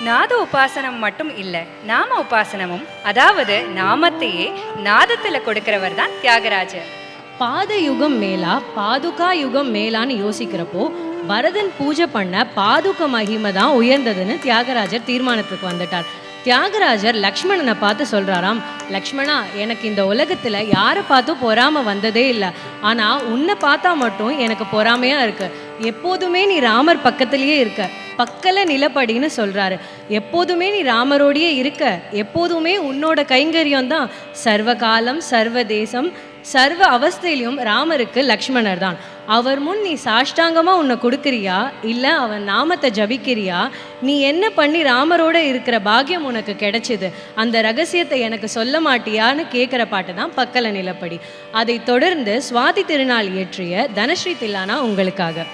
நாத உபாசனம் மட்டும் இல்லை, நாம உபாசனமும், அதாவது நாமத்தையே நாதத்துல கொடுக்கிறவர் தான் தியாகராஜர். பாத யுகம் மேலா பாதுகா யுகம் மேலான்னு யோசிக்கிறப்போ பரதன் பூஜை பண்ண பாதுக மகிமை தான் உயர்ந்ததுன்னு தியாகராஜர் தீர்மானத்துக்கு வந்துட்டார். தியாகராஜர் லக்ஷ்மணனை பார்த்து சொல்றாராம், லக்ஷ்மணா, எனக்கு இந்த உலகத்துல யாரை பார்த்தும் பொறாம வந்ததே இல்லை, ஆனா உன்னை பார்த்தா மட்டும் எனக்கு பொறாமையா இருக்கு. எப்போதுமே நீ ராமர் பக்கத்திலேயே இருக்க, பக்கல நிலப்படின்னு சொல்றாரு. எப்போதுமே நீ ராமரோடையே இருக்க, எப்போதுமே உன்னோட கைங்கரியம் தான். சர்வ காலம் சர்வ தேசம் சர்வ அவஸ்தையிலும் ராமருக்கு லக்ஷ்மணர் தான். அவர் முன் நீ சாஷ்டாங்கமா உன்னை கொடுக்குறியா, இல்லை அவன் நாமத்தை ஜபிக்கிறியா? நீ என்ன பண்ணி ராமரோட இருக்கிற பாக்கியம் உனக்கு கிடைச்சிது, அந்த ரகசியத்தை எனக்கு சொல்ல மாட்டியான்னு கேட்குற பாட்டு தான் பக்கல நிலப்படி. அதை தொடர்ந்து சுவாதி திருநாள் இயற்றிய தனஸ்ரீ தில்லானா உங்களுக்காக.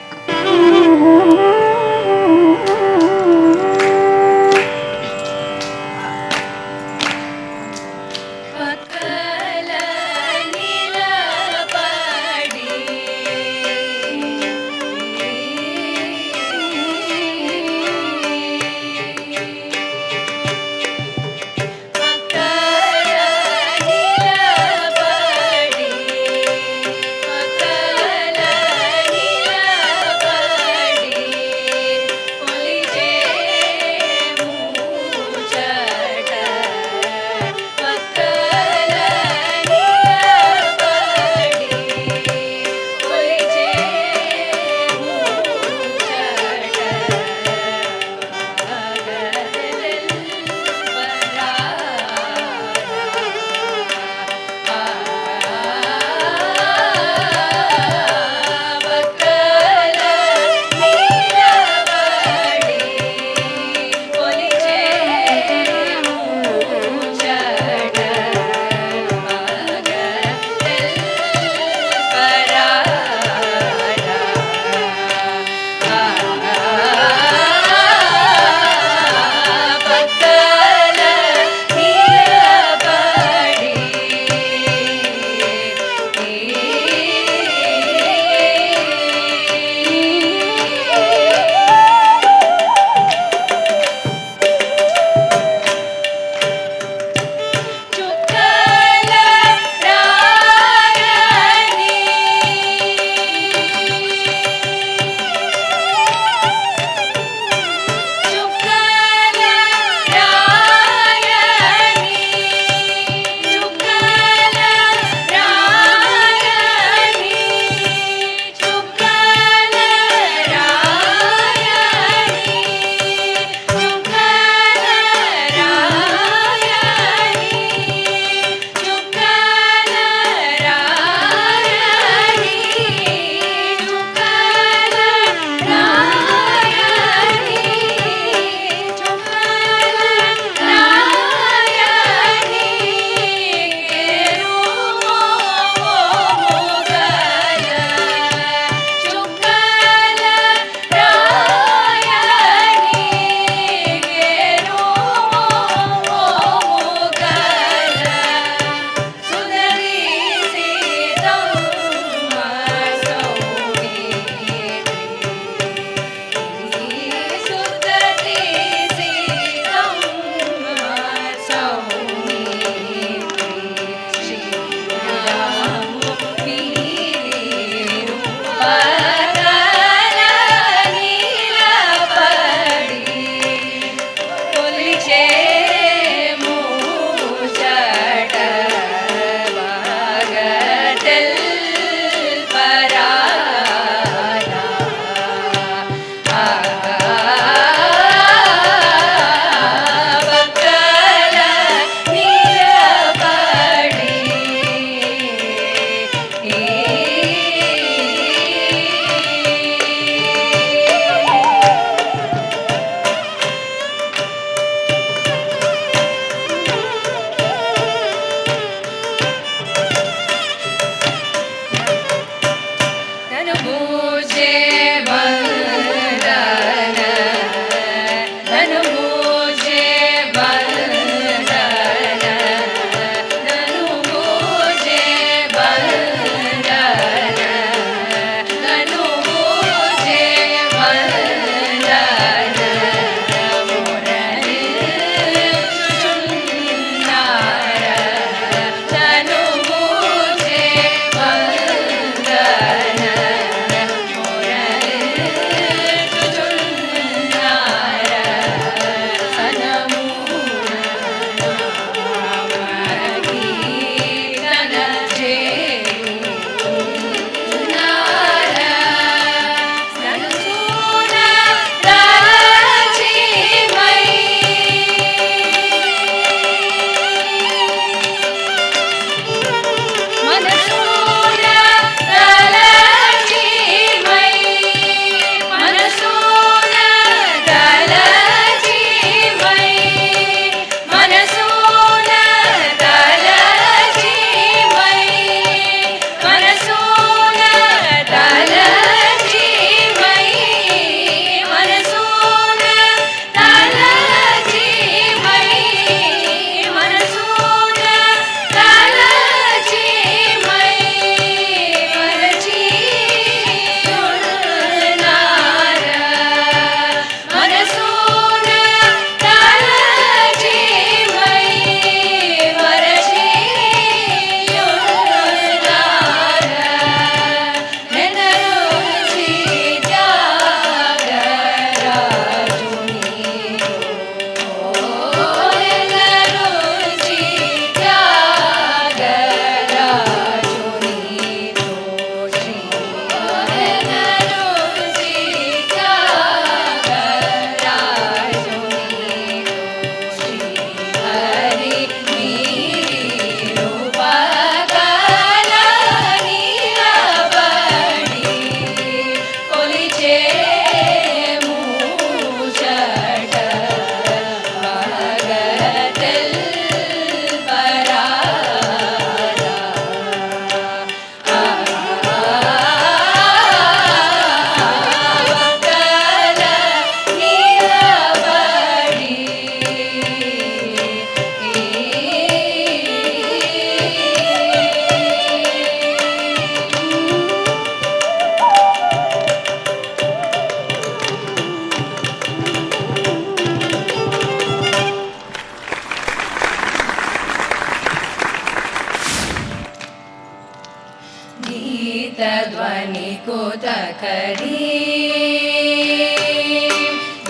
कोदकरी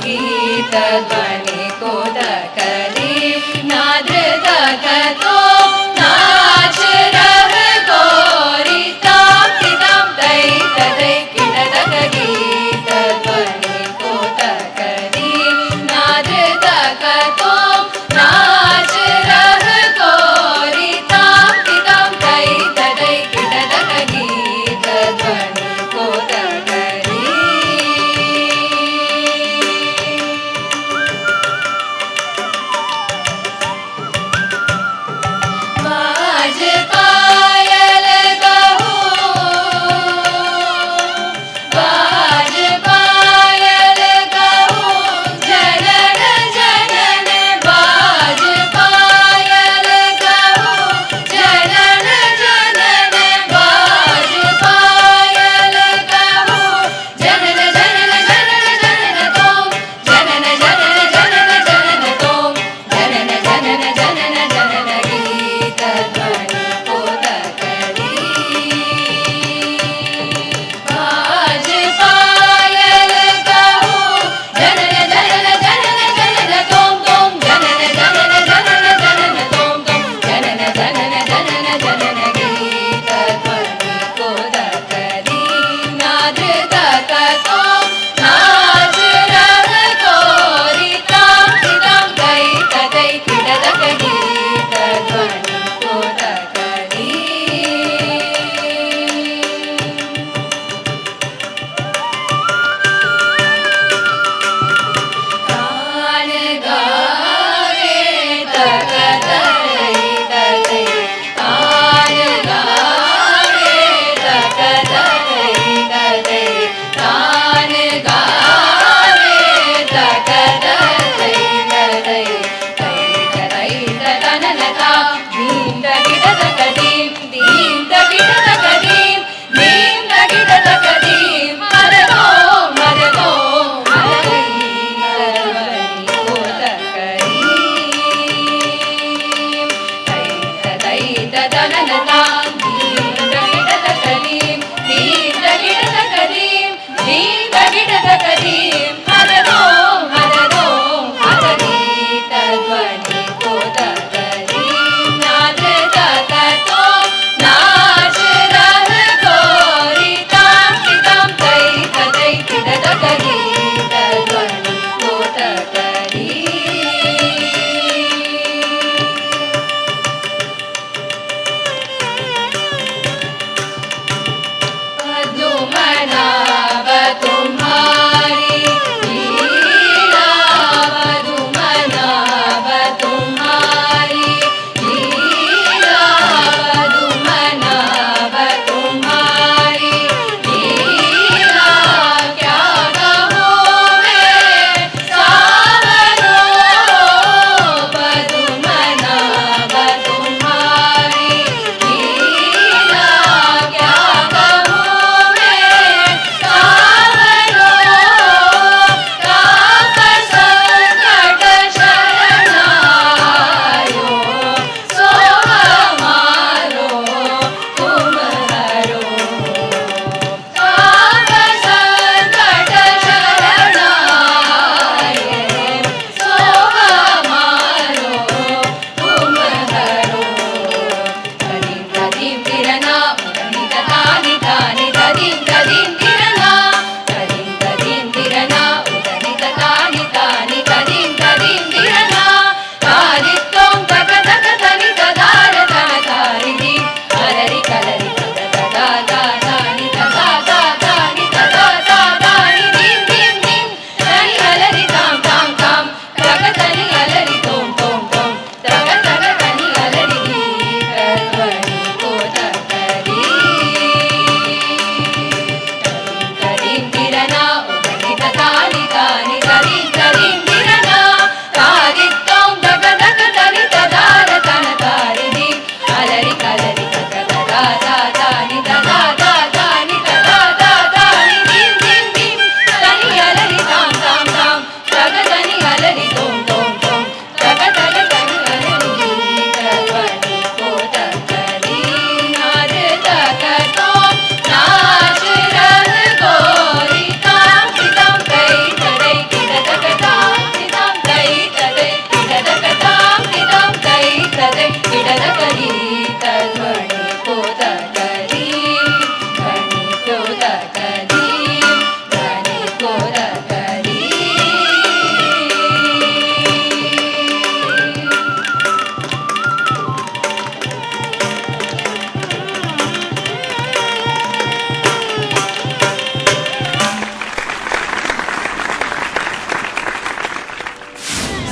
गीत ध्वनि कोदकरी नादृत कतो नाच रह गोरी ताम तिदम दै तदै किटदक गीत ध्वनि कोदकरी नादृत कतो नाच रह गोरी ताम तिदम दै तदै किटदक गीत ध्वनि कोदकरी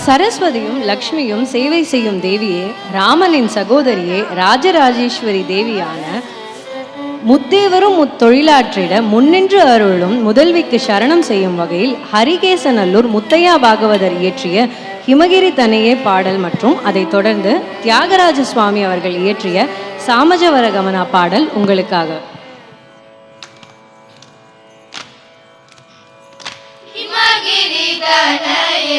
சரஸ்வதியும் லக்ஷ்மியும் சேவை செய்யும் தேவியே, ராமனின் சகோதரியே, ராஜராஜேஸ்வரி தேவியான முத்தேவரும் முத்தொழிலாற்றிட முன்னின்று அருளும் முதல்விக்கு சரணம் செய்யும் வகையில் ஹரிகேசநல்லூர் முத்தையா பாகவதர் இயற்றிய ஹிமகிரி தனையே பாடல் மற்றும் அதைத் தொடர்ந்து தியாகராஜ சுவாமி அவர்கள் இயற்றிய சாமஜவர கமனா பாடல் உங்களுக்காக. Hey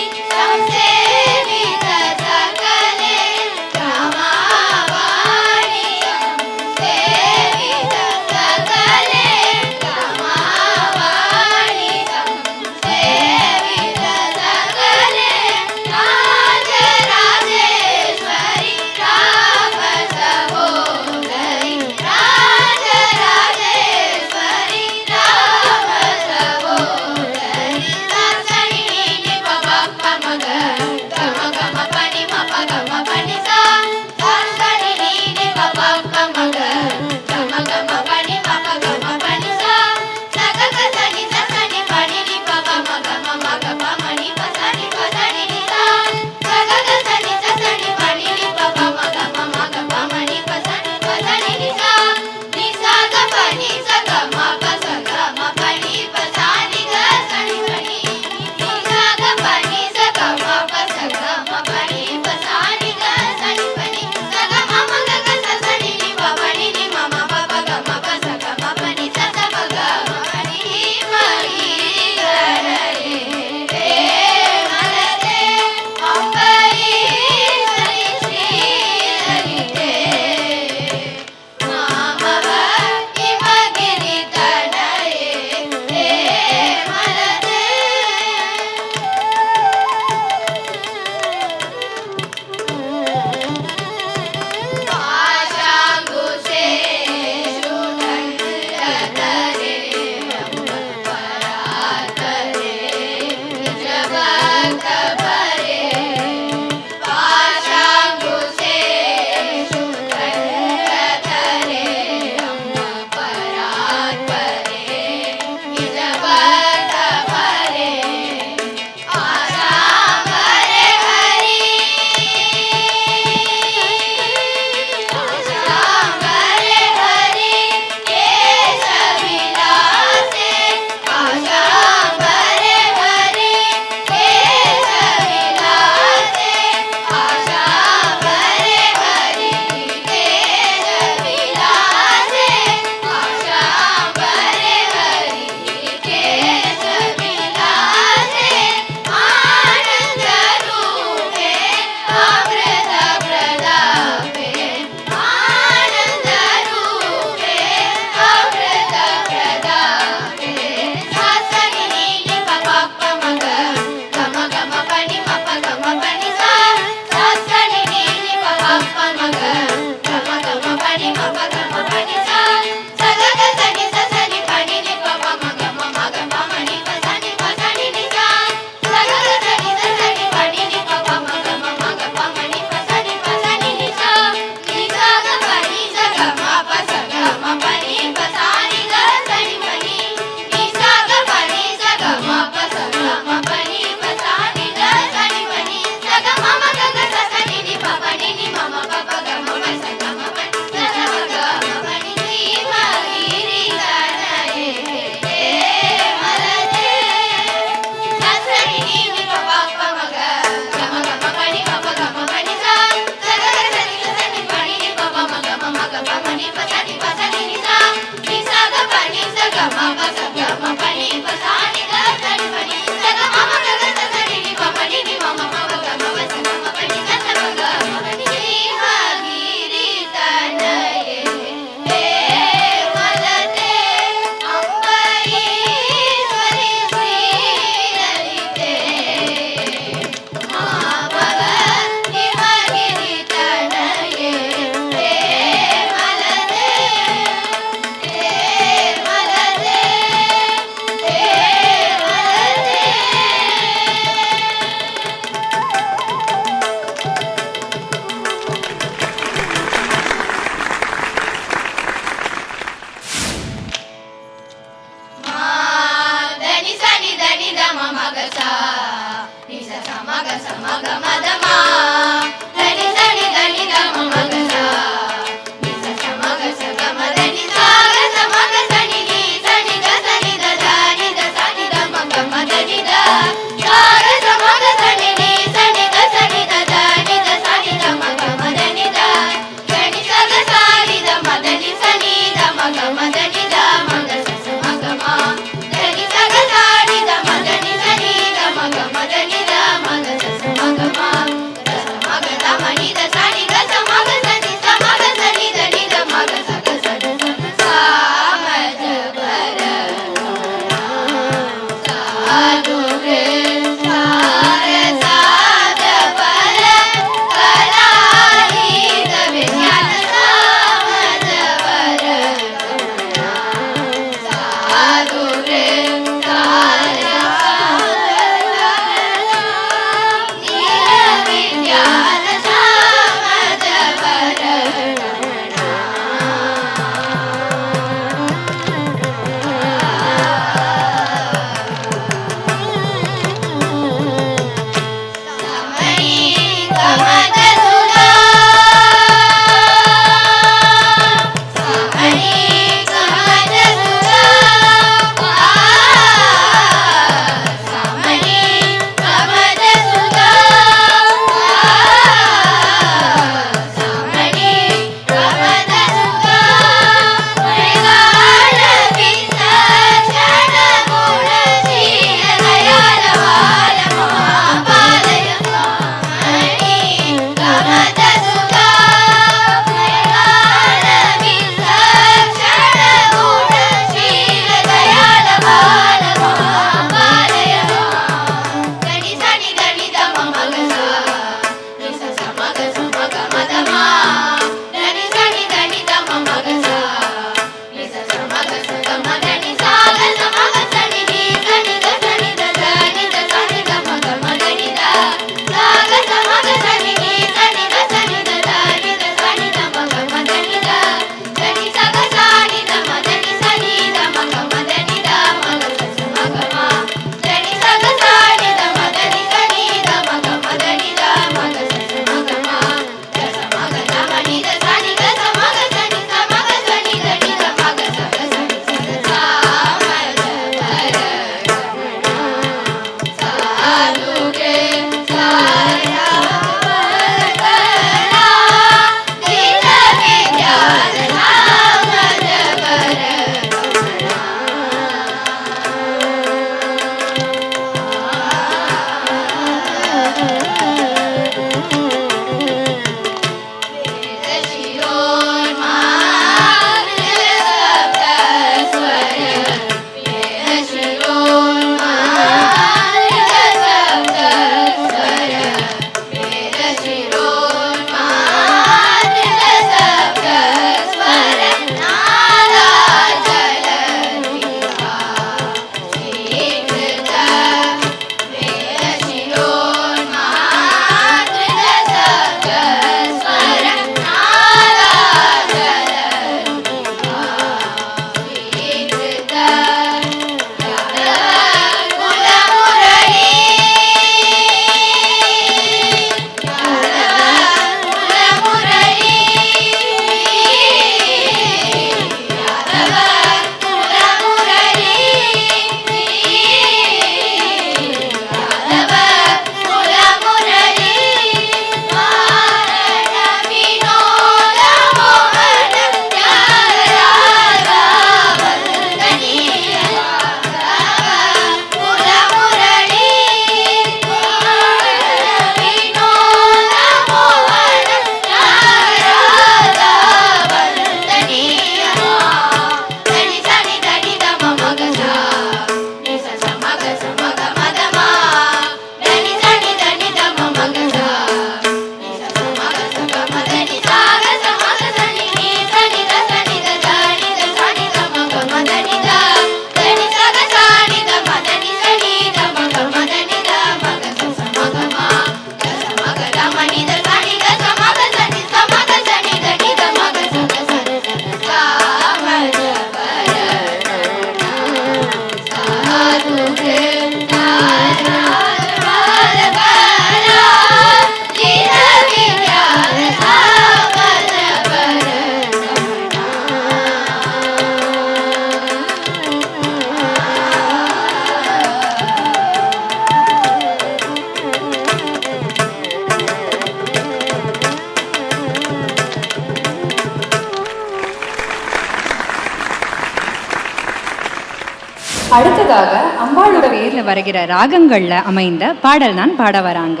அடுத்ததாக அம்பாளோட பேர்ல வருகிற ராகங்கள்ல அமைந்த பாடல் தான் பாட வராங்க.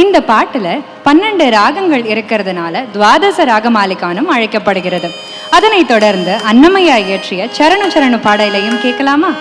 இந்த பாட்டுல 12 ராகங்கள் இருக்கிறதுனால துவாதச ராகமாலிகானும் அழைக்கப்படுகிறது. அதனை தொடர்ந்து அன்னமையா இயற்றிய சரணு சரணு பாடலையும் கேட்கலாமா?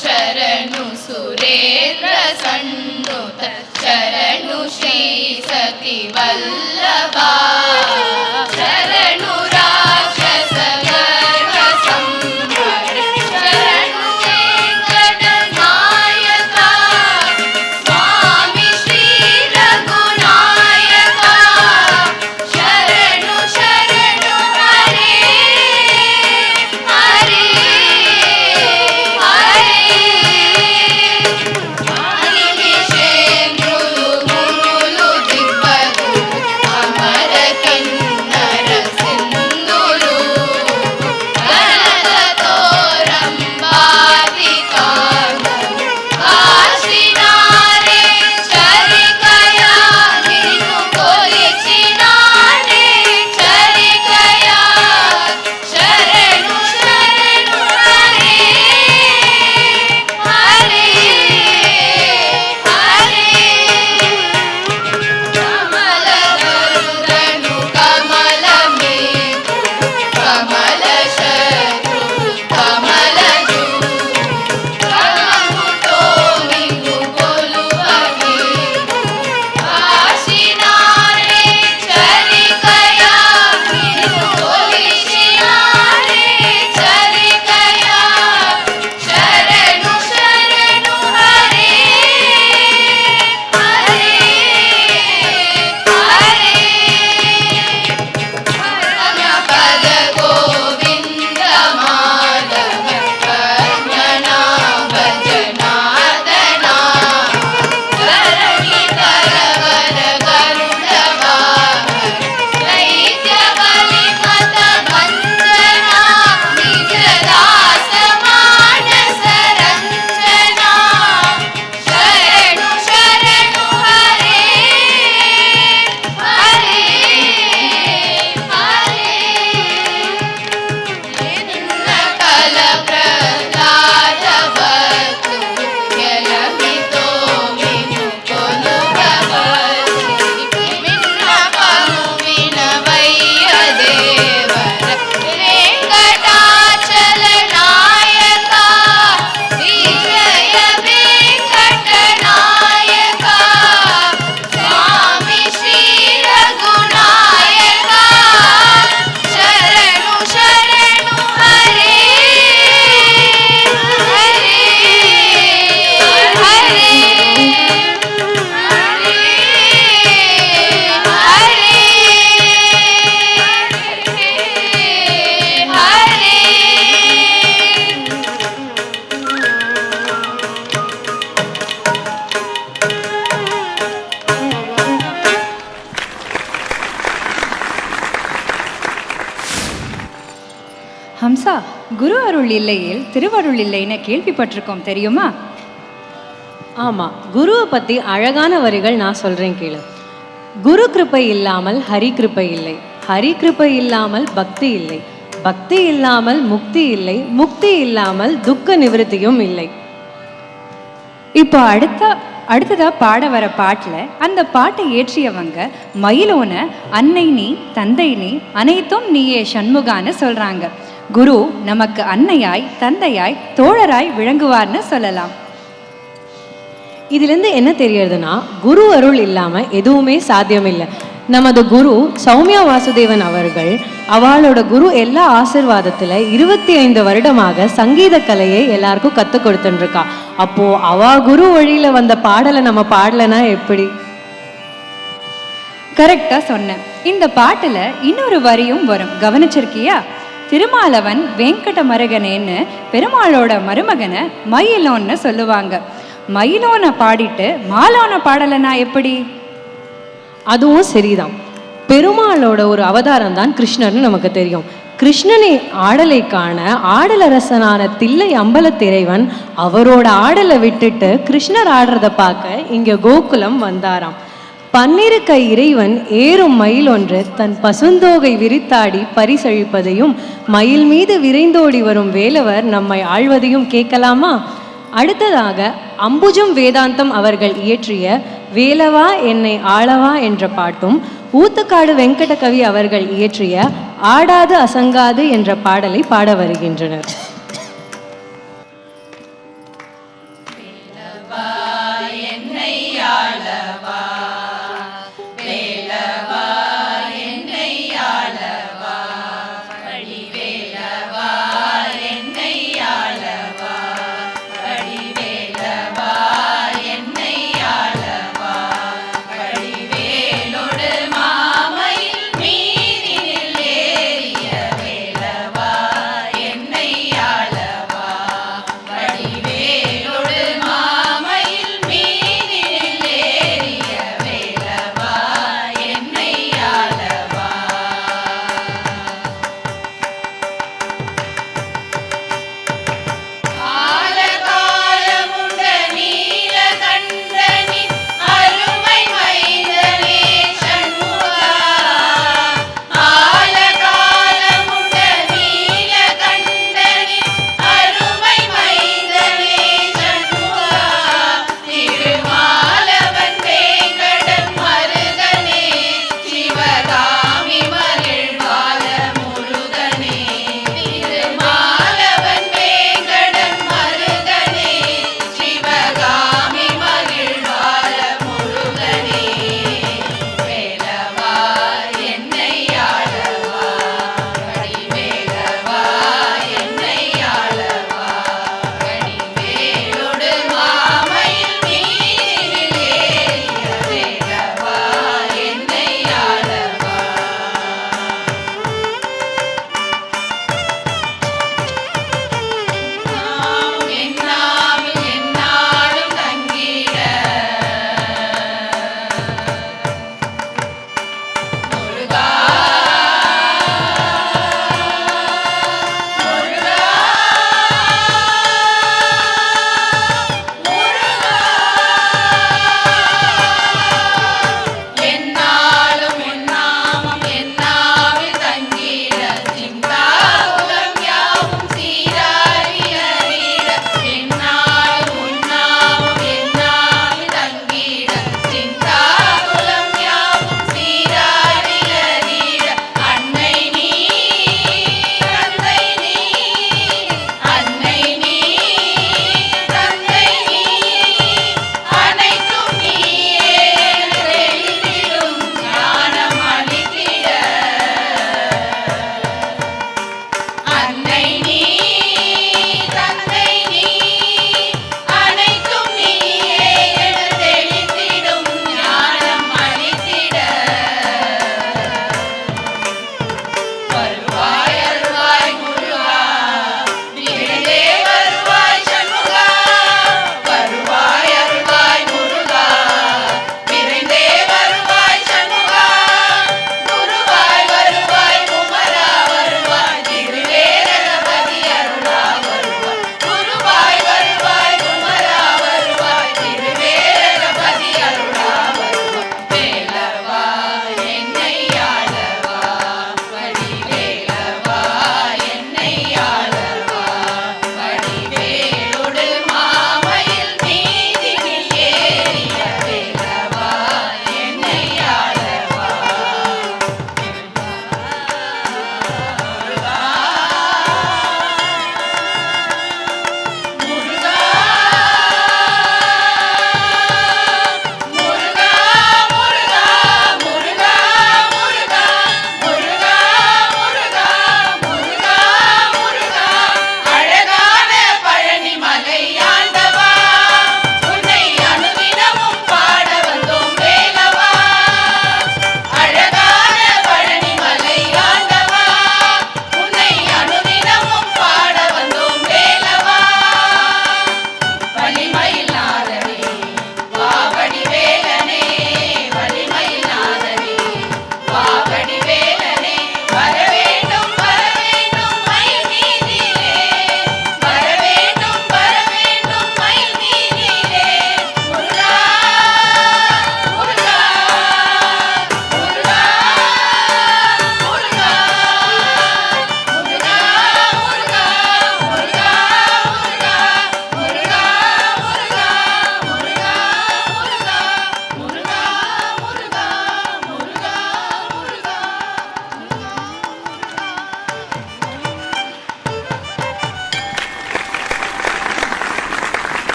शरणु सुरेन्द्र सन्नुत शरणु श्री सती वल्लभा शरणु राक्षस गर्भ संहार शरणु वेंकट नायका स्वामी श्री रघुनायका शरणु शरणु हरे हरे हरे ஹம்சா, குரு அருள் இல்லையேல் திருவருள் இல்லைன்னு கேள்விப்பட்டிருக்கோம், தெரியுமா? ஆமா, குருவை பத்தி அழகான வரிகள் நான் சொல்றேன் கேளு. குரு கிருபை இல்லாமல் ஹரி கிருபை இல்லை, ஹரி கிருபை இல்லாமல் பக்தி இல்லை, பக்தி இல்லாமல் முக்தி இல்லை, முக்தி இல்லாமல் துக்க நிவர்த்தியும் இல்லை. இப்போ அடுத்ததா பாட வர பாட்டுல அந்த பாட்டை ஏற்றியவங்க மயிலோன அன்னை நீ தந்தை நீ அனைத்தும் நீயே சண்முகான்னு சொல்றாங்க. குரு நமக்கு அன்னையாய் தந்தையாய் தோழராய் விளங்குவார்னு சொல்லலாம். இதுலேருந்து என்ன தெரியறதுன்னா, குரு அருள் இல்லாம எதுவுமே சாத்தியம் இல்லை. நமது குரு சௌமியா வாசுதேவன் அவர்கள் அவளோட குரு எல்லா ஆசிர்வாதத்துல 25 வருடமாக சங்கீத கலையை எல்லாருக்கும் கற்றுக் கொடுத்துருக்கா. அப்போ அவ குரு வழியில வந்த பாடலை நம்ம பாடலைன்னா எப்படி? கரெக்டா சொன்ன. இந்த பாட்டுல இன்னொரு வரியும் வரும், கவனிச்சிருக்கியா? திருமாலவன் வெங்கட மருகனேன்னு பெருமாளோட மருமகனை மயிலோன்னு சொல்லுவாங்க. மயிலோனை பாடிட்டு மாலோனை பாடலைன்னா எப்படி? அதுவும் சரிதான். பெருமாளோட ஒரு அவதாரம் தான் கிருஷ்ணர்னு நமக்கு தெரியும். கிருஷ்ணனை ஆடலை காண ஆடலரசனான தில்லை அம்பலத்திறைவன் அவரோட ஆடலை விட்டுட்டு கிருஷ்ணர் ஆடுறத பார்க்க இங்க கோகுலம் வந்தாராம். 12 கை இறைவன் ஏறும் மயில் ஒன்று தன் பசுந்தோகை விரித்தாடி பரிசழிப்பதையும் மயில் மீது விரைந்தோடி வரும் வேலவர் நம்மை ஆழ்வதையும் கேட்கலாமா? அடுத்ததாக அம்புஜம் வேதாந்தம் அவர்கள் இயற்றிய வேலவா என்னை ஆளவா என்ற பாட்டும், ஊத்துக்காடு வெங்கட கவி அவர்கள் இயற்றிய ஆடாது அசங்காது என்ற பாடலை பாட வருகின்றனர். என்னையா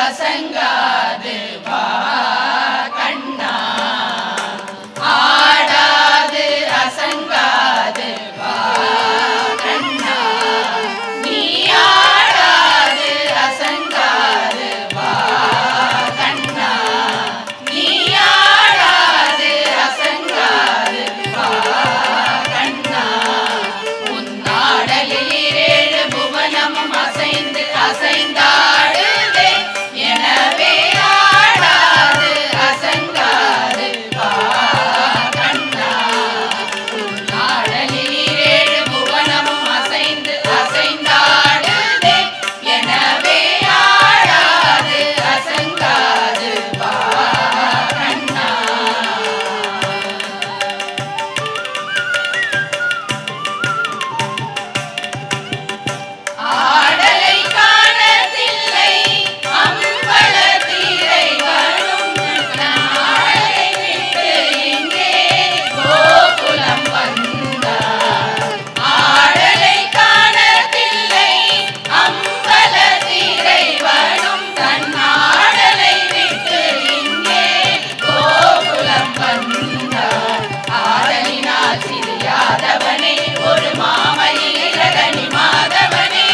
அசங்காது வா கண்ணா, ஆடாது அசங்காது வா கண்ணா, நீ ஆடாது அசங்காது வா கண்ணா, நீ ஆடாது அசங்காது வா கண்ணா, உன்னாடலில் ஏழு புவனமும் அசைந்து அசைந்தாடுதே, எனவே ஆடாது அசங்காது வா கண்ணா, உன்னாடலில் ஏழு புவனமும் அசைந்து அசைந்தாடுதே, எனவே ஆடாது அசங்காது வா கண்ணா. ஆடலை காணதில்லை அம்பல தீரை வரும், நாடலை விட்டு இங்கே கோகுலம் வந்தார். ஆடலை காணதில்லை அம்பல தீரை வரும், தன் ஆடலை விட்டு இங்கே கோகுலம் வந்தார். ஆடலினால் சிறியாதவனே ஒரு மாமயில் இரகணி மாதவனே,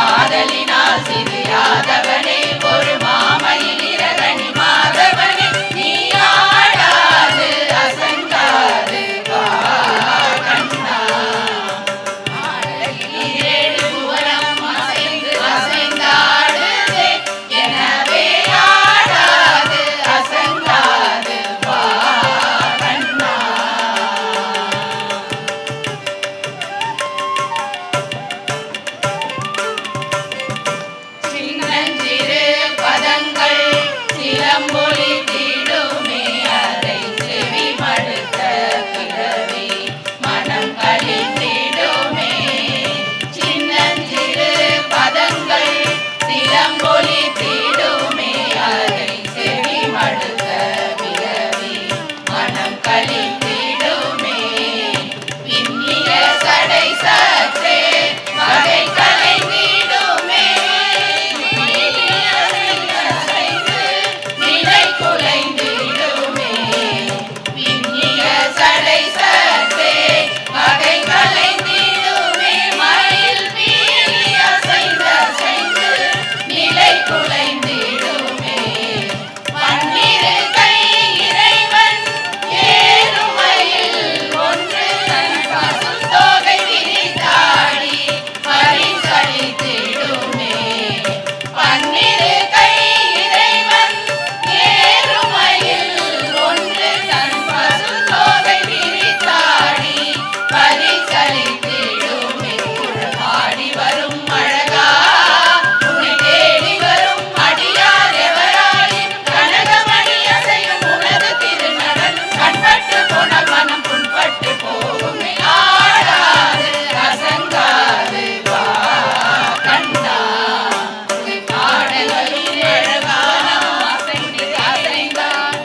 ஆதலினால் சிறியாதவனே ஒரு மாமயில் இரகணி மாதவனே, நீ ஆடாது அசங்காது வா கண்ணா, ஆடலில் ஏழு புவனம் அசைந்து அசைந்தாடுதே, எனவே ஆடாது அசங்காது வா கண்ணா. சின்னஞ்சிறு பதங்கள் சிலம்பொலி தீடுமே, அதை செவி மடுத்த பிறவி மனம் கழித்திடுமே. சின்னஞ்சிறு பதங்கள் சிலம்பொலி தீடுமே, அதை செவி மடுத்த பிறவி மனம் கழித்திடுமே. பின்னிய சடை சற்றே வகை கலைந்திடுமே, நிலை குலைந்திடுமே. பின்னிய சடை சற்றே வகை கலைந்திடுமே, மயில் பீலி அசைந்து அசைந்து நிலை குலைந்திடுமே. பன்னிரு கை இறைவன் ஏறுமையில் ஒன்று தன் பசுந்தோகை விரித்தாடி பரிசளித்திடுமே. பன்னிரு கை இறைவன் ஏறுமையில் ஒன்று தன் பசுந்தோகை விரித்தாடி பரிசளித்திடுமே. ஆடி வரும் அழகா உன்னை தேடி வரும் அடியார் எவராயின், கனகமணி அசையும் உனது திருநடனம் கண்பட்டு போனால் மனம் புண்பட்டு போகுமே, ஆடாது அசங்காது வா கண்ணா, உன் பாடல்களில் அழகானம் அசைந்து அசைந்தார்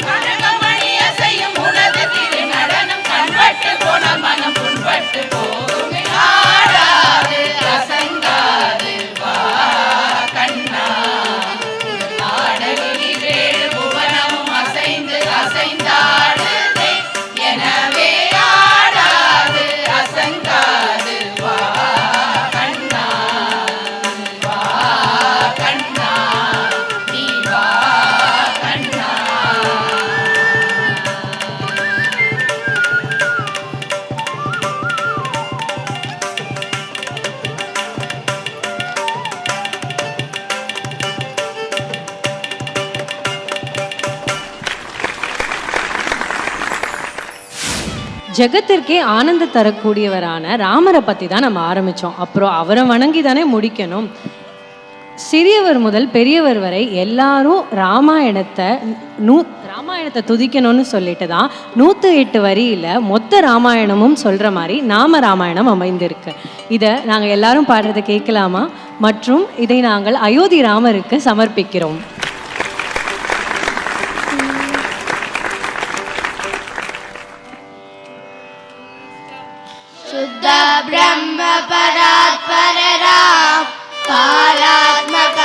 கனகமணி அசையும் உனது திருநடனம் கண்பட்டு போனால் மனம் புண்பட்டு போகுமே, ஆடாது அசங்காது வா கண்ணா, ஆடலில் ஏழு புவனமும் அசைந்து அசைந்தாடுதே, எனவே ஆடாது அசங்காது வா கண்ணா, வா கண்ணா, நீ வா கண்ணா. ஜெகத்திற்கே ஆனந்த தரக்கூடியவரான ராமரை பற்றி தான் நம்ம ஆரம்பித்தோம். அப்புறம் அவரை வணங்கி தானே முடிக்கணும். சிறியவர் முதல் பெரியவர் வரை எல்லாரும் ராமாயணத்தை துதிக்கணும்னு சொல்லிட்டு தான் 108 வரியில் மொத்த ராமாயணமும் சொல்கிற மாதிரி நாம ராமாயணம் அமைந்திருக்கு. இதை நாங்கள் எல்லாரும் பாடுறதை கேட்கலாமா? மற்றும் இதை நாங்கள் அயோத்தி ராமருக்கு சமர்ப்பிக்கிறோம். शुद्ध ब्रह्म परात्पर राम कालात्मक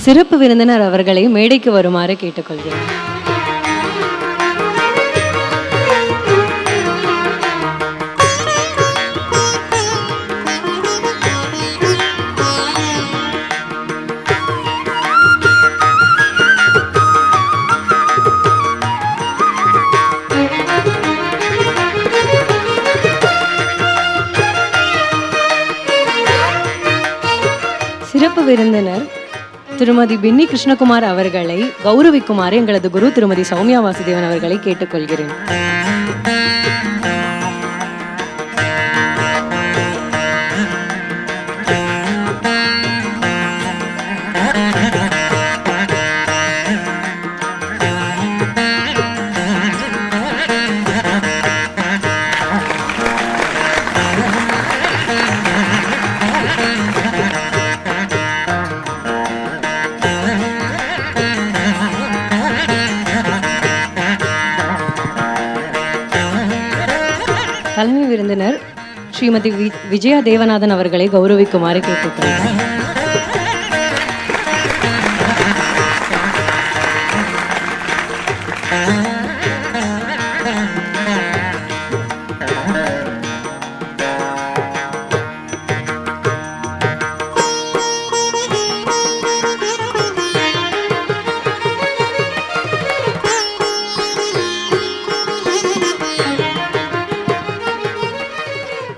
சிறப்பு விருந்தினர் அவர்களை மேடைக்கு வருமாறு கேட்டுக்கொள்கிறேன். சிறப்பு விருந்தினர் திருமதி பின்னி கிருஷ்ணகுமார் அவர்களை கௌரவிக்குமாறு எங்களது குரு திருமதி சௌமியா வாசுதேவன் அவர்களை கேட்டுக்கொள்கிறேன். தலைமை விருந்தினர் ஸ்ரீமதி விஜயா தேவநாதன் அவர்களை கௌரவிக்குமாறு கேட்டுக்கொள்கிறேன்.